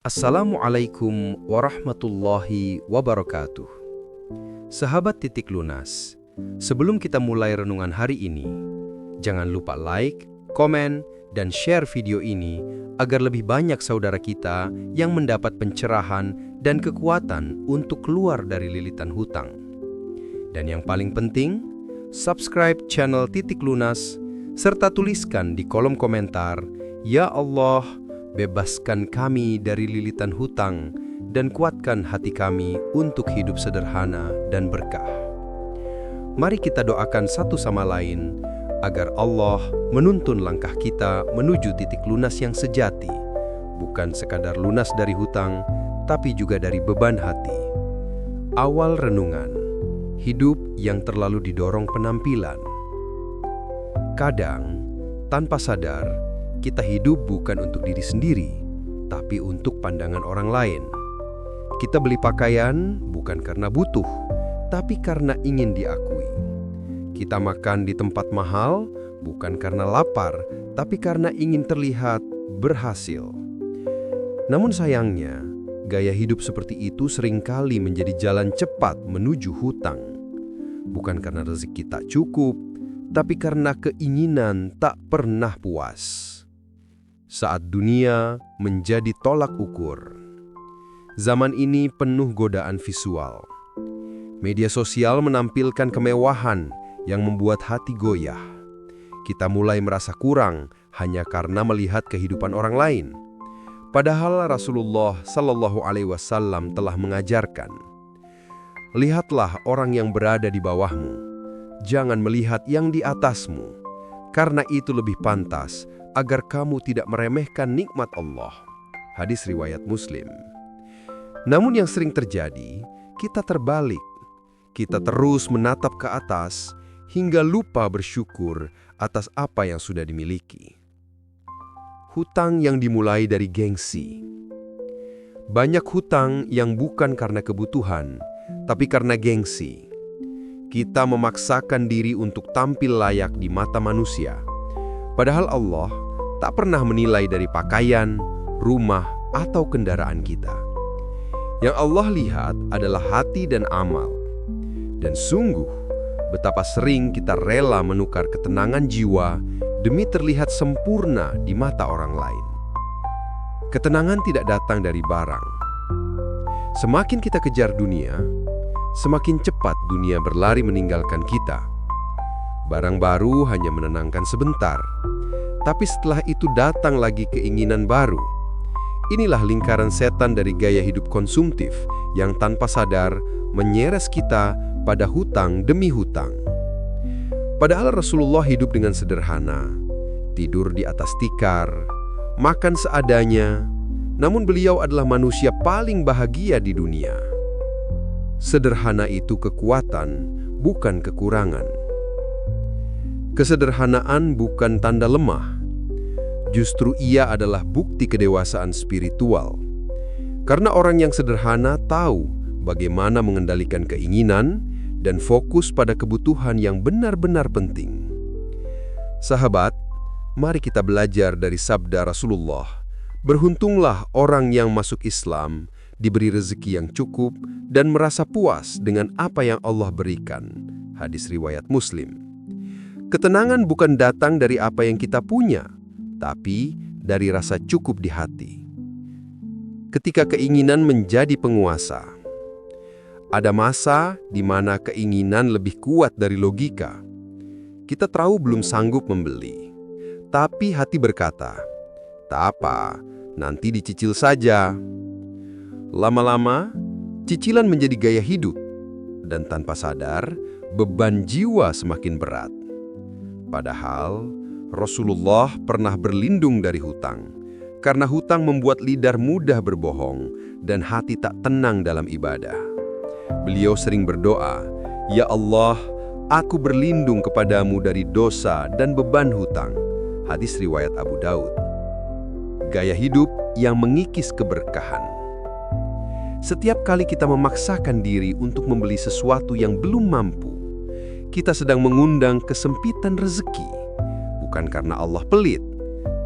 Assalamualaikum warahmatullahi wabarakatuh. Sahabat Titik Lunas, sebelum kita mulai renungan hari ini, jangan lupa like, komen, dan share video ini agar lebih banyak saudara kita yang mendapat pencerahan dan kekuatan untuk keluar dari lilitan hutang. Dan yang paling penting, subscribe channel Titik Lunas, serta tuliskan di kolom komentar, "Ya Allah, bebaskan kami dari lilitan hutang dan kuatkan hati kami untuk hidup sederhana dan berkah." Mari kita doakan satu sama lain agar Allah menuntun langkah kita menuju titik lunas yang sejati, bukan sekadar lunas dari hutang, tapi juga dari beban hati. Awal renungan, hidup yang terlalu didorong penampilan. Kadang, tanpa sadar, kita hidup bukan untuk diri sendiri, tapi untuk pandangan orang lain. Kita beli pakaian bukan karena butuh, tapi karena ingin diakui. Kita makan di tempat mahal bukan karena lapar, tapi karena ingin terlihat berhasil. Namun sayangnya, gaya hidup seperti itu seringkali menjadi jalan cepat menuju hutang. Bukan karena rezeki tak cukup, tapi karena keinginan tak pernah puas. Saat dunia menjadi tolak ukur. Zaman ini penuh godaan visual. Media sosial menampilkan kemewahan yang membuat hati goyah. Kita mulai merasa kurang hanya karena melihat kehidupan orang lain. Padahal Rasulullah Shallallahu Alaihi Wasallam telah mengajarkan, "Lihatlah orang yang berada di bawahmu, jangan melihat yang di atasmu, karena itu lebih pantas agar kamu tidak meremehkan nikmat Allah." Hadis riwayat Muslim. Namun yang sering terjadi, kita terbalik. Kita terus menatap ke atas hingga lupa bersyukur atas apa yang sudah dimiliki. Hutang yang dimulai dari gengsi. Banyak hutang yang bukan karena kebutuhan, tapi karena gengsi. Kita memaksakan diri untuk tampil layak di mata manusia. Padahal Allah tak pernah menilai dari pakaian, rumah, atau kendaraan kita. Yang Allah lihat adalah hati dan amal. Dan sungguh, betapa sering kita rela menukar ketenangan jiwa demi terlihat sempurna di mata orang lain. Ketenangan tidak datang dari barang. Semakin kita kejar dunia, semakin cepat dunia berlari meninggalkan kita. Barang baru hanya menenangkan sebentar, tapi setelah itu datang lagi keinginan baru. Inilah lingkaran setan dari gaya hidup konsumtif yang tanpa sadar menyeres kita pada hutang demi hutang. Padahal Rasulullah hidup dengan sederhana, tidur di atas tikar, makan seadanya, namun beliau adalah manusia paling bahagia di dunia. Sederhana itu kekuatan, bukan kekurangan. Kesederhanaan bukan tanda lemah. Justru ia adalah bukti kedewasaan spiritual. Karena orang yang sederhana tahu bagaimana mengendalikan keinginan dan fokus pada kebutuhan yang benar-benar penting. Sahabat, mari kita belajar dari sabda Rasulullah. Beruntunglah orang yang masuk Islam, diberi rezeki yang cukup, dan merasa puas dengan apa yang Allah berikan. Hadis riwayat Muslim. Ketenangan bukan datang dari apa yang kita punya, tapi dari rasa cukup di hati. Ketika keinginan menjadi penguasa, ada masa di mana keinginan lebih kuat dari logika. Kita tahu belum sanggup membeli, tapi hati berkata, "Tak apa, nanti dicicil saja." Lama-lama, cicilan menjadi gaya hidup, dan tanpa sadar, beban jiwa semakin berat. Padahal, Rasulullah pernah berlindung dari hutang, karena hutang membuat lidah mudah berbohong dan hati tak tenang dalam ibadah. Beliau sering berdoa, "Ya Allah, aku berlindung kepadamu dari dosa dan beban hutang." Hadis riwayat Abu Daud. Gaya hidup yang mengikis keberkahan. Setiap kali kita memaksakan diri untuk membeli sesuatu yang belum mampu, kita sedang mengundang kesempitan rezeki. Bukan karena Allah pelit,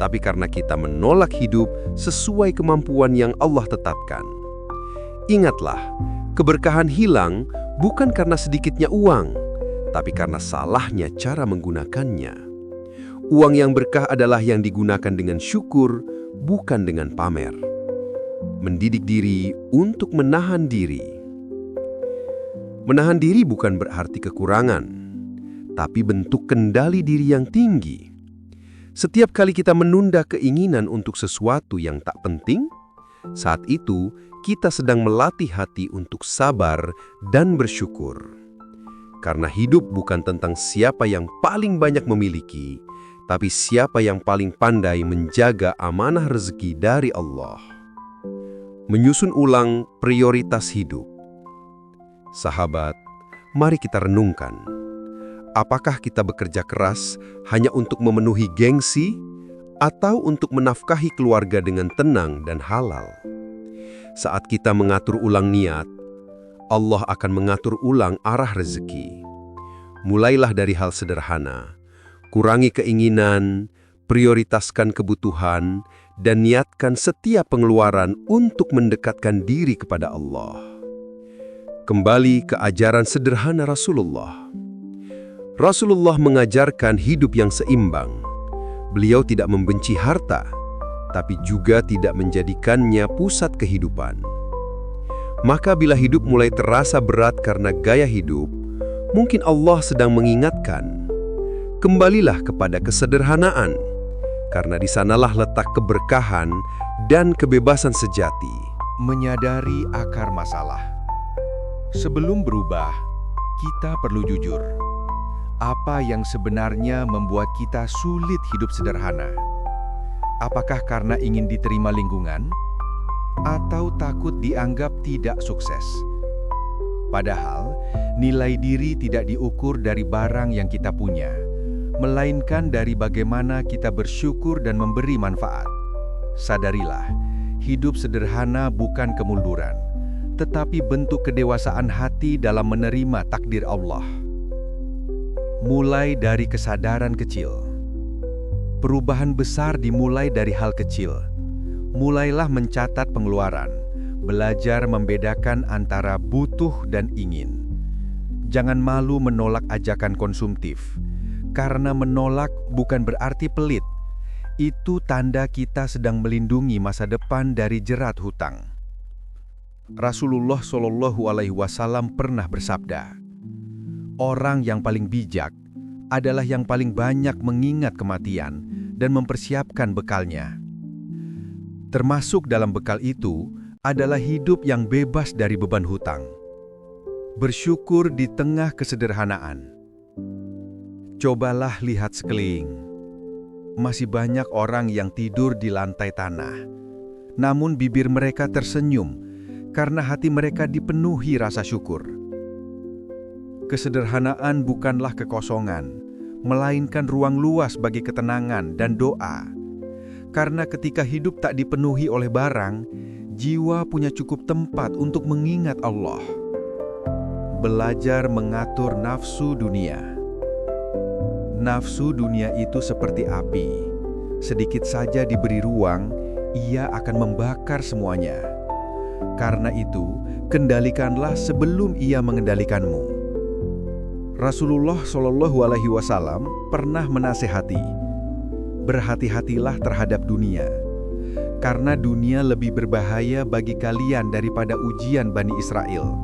tapi karena kita menolak hidup sesuai kemampuan yang Allah tetapkan. Ingatlah, keberkahan hilang bukan karena sedikitnya uang, tapi karena salahnya cara menggunakannya. Uang yang berkah adalah yang digunakan dengan syukur, bukan dengan pamer. Mendidik diri untuk menahan diri. Menahan diri bukan berarti kekurangan, tapi bentuk kendali diri yang tinggi. Setiap kali kita menunda keinginan untuk sesuatu yang tak penting, saat itu kita sedang melatih hati untuk sabar dan bersyukur. Karena hidup bukan tentang siapa yang paling banyak memiliki, tapi siapa yang paling pandai menjaga amanah rezeki dari Allah. Menyusun ulang prioritas hidup. Sahabat, mari kita renungkan. Apakah kita bekerja keras hanya untuk memenuhi gengsi atau untuk menafkahi keluarga dengan tenang dan halal? Saat kita mengatur ulang niat, Allah akan mengatur ulang arah rezeki. Mulailah dari hal sederhana. Kurangi keinginan, prioritaskan kebutuhan, dan niatkan setiap pengeluaran untuk mendekatkan diri kepada Allah. Kembali ke ajaran sederhana Rasulullah. Rasulullah mengajarkan hidup yang seimbang. Beliau tidak membenci harta, tapi juga tidak menjadikannya pusat kehidupan. Maka bila hidup mulai terasa berat karena gaya hidup, mungkin Allah sedang mengingatkan, kembalilah kepada kesederhanaan, karena di sanalah letak keberkahan dan kebebasan sejati. Menyadari akar masalah. Sebelum berubah, kita perlu jujur. Apa yang sebenarnya membuat kita sulit hidup sederhana? Apakah karena ingin diterima lingkungan? Atau takut dianggap tidak sukses? Padahal, nilai diri tidak diukur dari barang yang kita punya, melainkan dari bagaimana kita bersyukur dan memberi manfaat. Sadarilah, hidup sederhana bukan kemunduran, tetapi bentuk kedewasaan hati dalam menerima takdir Allah. Mulai dari kesadaran kecil. Perubahan besar dimulai dari hal kecil. Mulailah mencatat pengeluaran, belajar membedakan antara butuh dan ingin. Jangan malu menolak ajakan konsumtif, karena menolak bukan berarti pelit. Itu tanda kita sedang melindungi masa depan dari jerat hutang. Rasulullah Shallallahu Alaihi Wasallam pernah bersabda, orang yang paling bijak adalah yang paling banyak mengingat kematian dan mempersiapkan bekalnya. Termasuk dalam bekal itu adalah hidup yang bebas dari beban hutang. Bersyukur di tengah kesederhanaan. Cobalah lihat sekeliling. Masih banyak orang yang tidur di lantai tanah, namun bibir mereka tersenyum karena hati mereka dipenuhi rasa syukur. Kesederhanaan bukanlah kekosongan, melainkan ruang luas bagi ketenangan dan doa. Karena ketika hidup tak dipenuhi oleh barang, jiwa punya cukup tempat untuk mengingat Allah. Belajar mengatur nafsu dunia. Nafsu dunia itu seperti api. Sedikit saja diberi ruang, ia akan membakar semuanya. Karena itu, kendalikanlah sebelum ia mengendalikanmu. Rasulullah Shallallahu Alaihi Wasallam pernah menasihati, berhati-hatilah terhadap dunia, karena dunia lebih berbahaya bagi kalian daripada ujian Bani Israel.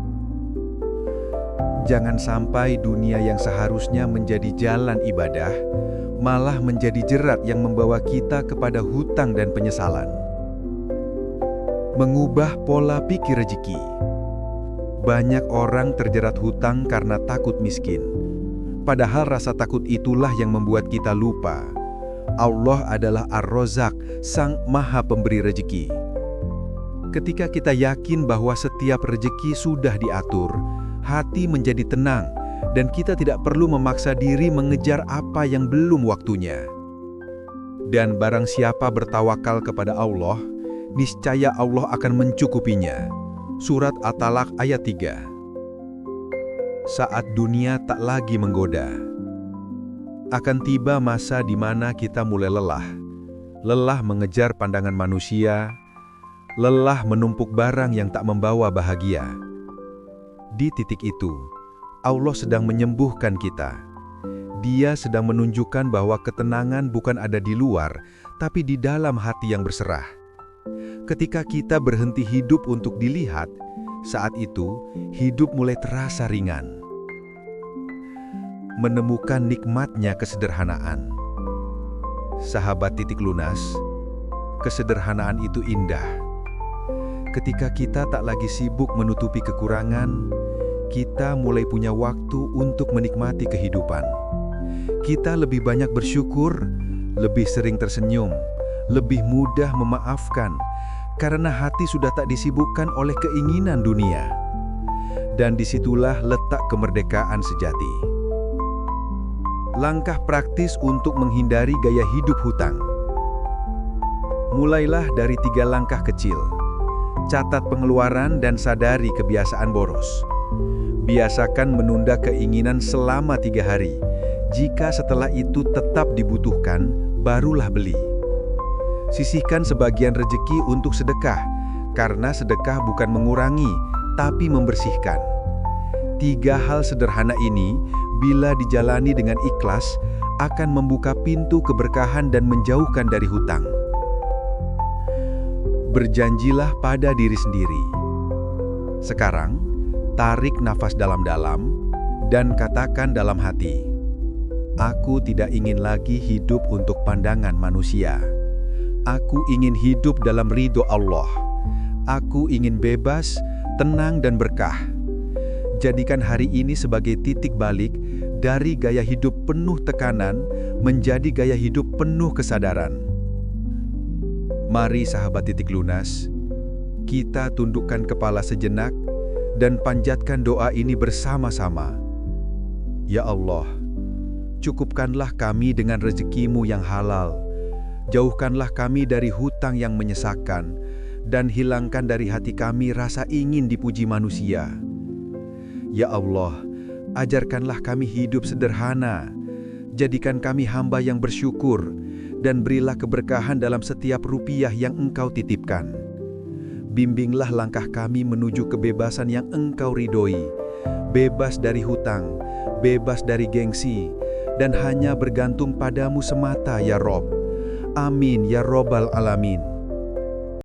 Jangan sampai dunia yang seharusnya menjadi jalan ibadah, malah menjadi jerat yang membawa kita kepada hutang dan penyesalan. Mengubah pola pikir rezeki. Banyak orang terjerat hutang karena takut miskin. Padahal rasa takut itulah yang membuat kita lupa. Allah adalah Ar-Razzaq, Sang Maha Pemberi rezeki. Ketika kita yakin bahwa setiap rezeki sudah diatur, hati menjadi tenang dan kita tidak perlu memaksa diri mengejar apa yang belum waktunya. Dan barang siapa bertawakal kepada Allah, niscaya Allah akan mencukupinya. Surat At-Talaq ayat 3. Saat dunia tak lagi menggoda, akan tiba masa di mana kita mulai lelah. lelah mengejar pandangan manusia, lelah menumpuk barang yang tak membawa bahagia. Di titik itu, Allah sedang menyembuhkan kita. Dia sedang menunjukkan bahwa ketenangan bukan ada di luar, tapi di dalam hati yang berserah. Ketika kita berhenti hidup untuk dilihat, saat itu hidup mulai terasa ringan. Menemukan nikmatnya kesederhanaan. Sahabat Titik Lunas, kesederhanaan itu indah. Ketika kita tak lagi sibuk menutupi kekurangan, kita mulai punya waktu untuk menikmati kehidupan. Kita lebih banyak bersyukur, lebih sering tersenyum, lebih mudah memaafkan, karena hati sudah tak disibukkan oleh keinginan dunia. Dan disitulah letak kemerdekaan sejati. Langkah praktis untuk menghindari gaya hidup hutang. Mulailah dari 3 langkah kecil. Catat pengeluaran dan sadari kebiasaan boros. Biasakan menunda keinginan selama 3 hari. Jika setelah itu tetap dibutuhkan, barulah beli. Sisihkan sebagian rejeki untuk sedekah, karena sedekah bukan mengurangi, tapi membersihkan. 3 hal sederhana ini, bila dijalani dengan ikhlas, akan membuka pintu keberkahan dan menjauhkan dari hutang. Berjanjilah pada diri sendiri. Sekarang, tarik nafas dalam-dalam dan katakan dalam hati, "Aku tidak ingin lagi hidup untuk pandangan manusia. Aku ingin hidup dalam ridho Allah. Aku ingin bebas, tenang dan berkah." Jadikan hari ini sebagai titik balik dari gaya hidup penuh tekanan menjadi gaya hidup penuh kesadaran. Mari sahabat Titik Lunas, kita tundukkan kepala sejenak dan panjatkan doa ini bersama-sama. Ya Allah, cukupkanlah kami dengan rezeki-Mu yang halal. Jauhkanlah kami dari hutang yang menyesakkan dan hilangkan dari hati kami rasa ingin dipuji manusia. Ya Allah, ajarkanlah kami hidup sederhana. Jadikan kami hamba yang bersyukur dan berilah keberkahan dalam setiap rupiah yang Engkau titipkan. Bimbinglah langkah kami menuju kebebasan yang Engkau ridhoi, bebas dari hutang, bebas dari gengsi, dan hanya bergantung padamu semata ya Rob. Amin ya Robbal Alamin.